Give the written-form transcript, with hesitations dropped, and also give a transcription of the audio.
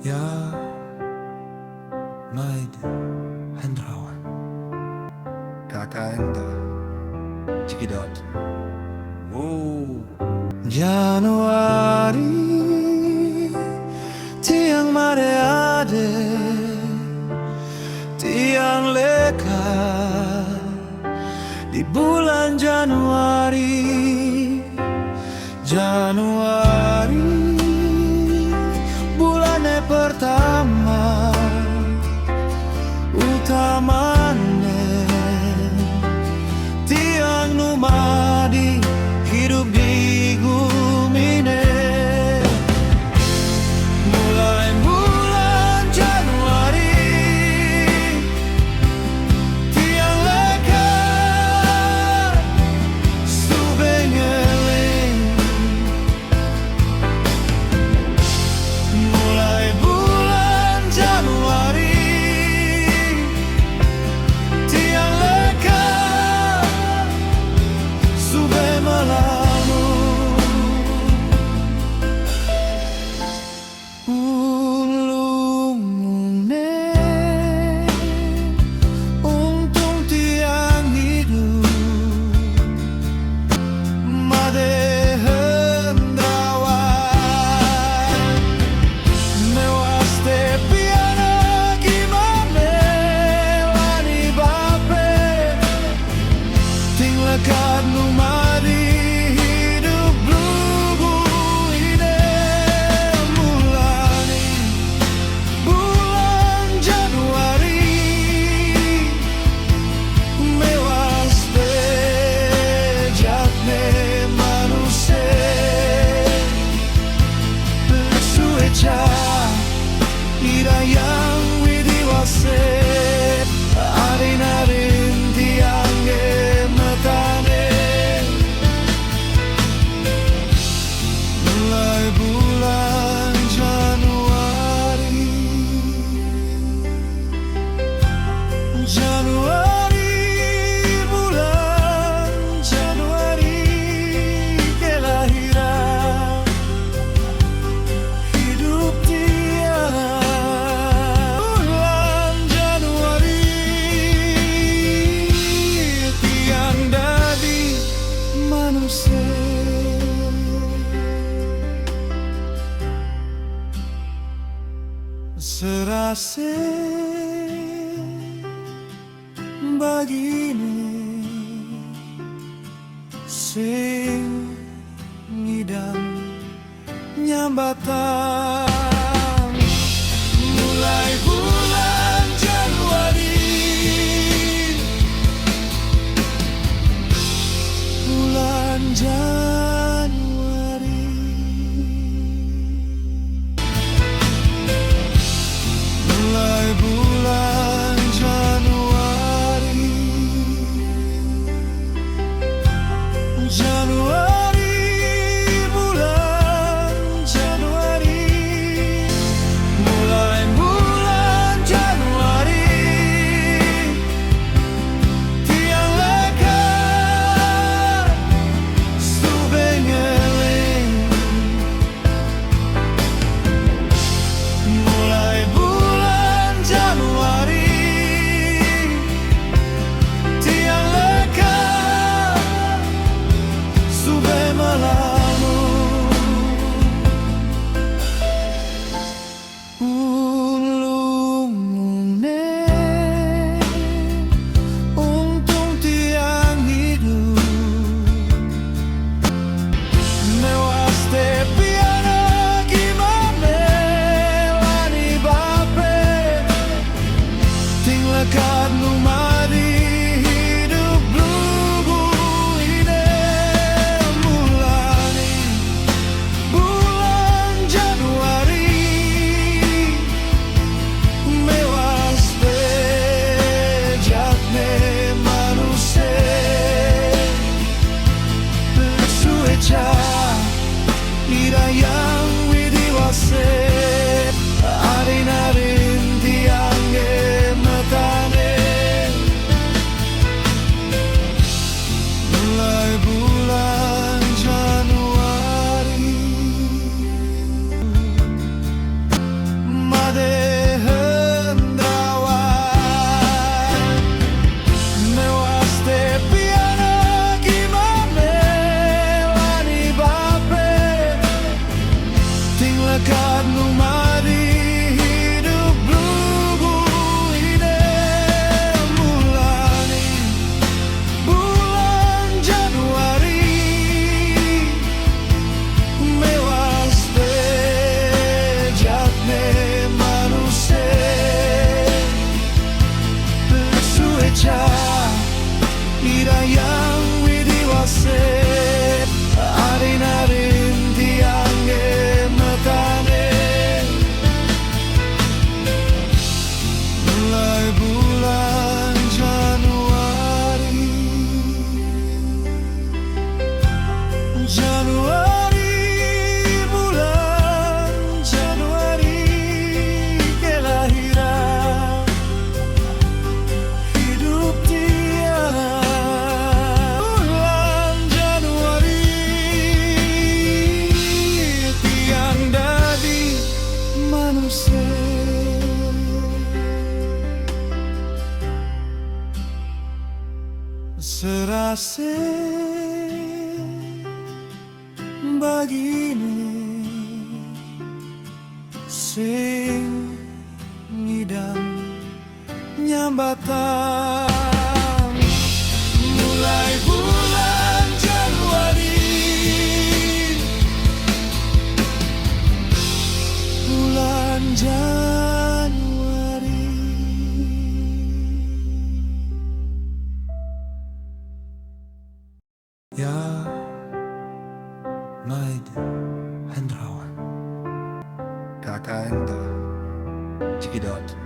Ya Maid Hendrawan Kakak Enda Cikidot Januari Tiang made ade Tiang leka Di bulan Januari Bulannya pertama utamanya tiang numadi hidup di bumi ini. Mulai bulan Januari tiang leka subengeling. Mulai bulan Januari tiang leka sube melalu. Ulungune untung tiang hidup made hendrawan mewas te piana gimana lani bape ting lekat numadi hidup lugu ini. Mulai bulan Januari mewas te jatne manusia sueca ira yang widiwase arin-arin tiangge metane. Mulai bulan Januari bulan Januari kelahiran hidup tiang. Bulan Januari tiang dadi manusia serase bagini sing ngidam nyambatan. Mulai bulan Januari bulan Januari mulai bulan Januari bulan Januari manusia serase bagini sing ngidam nyambatan mulai bulan Januari, bulan Januari. Ya Maid Hendrawan Kakak Enda Cikidot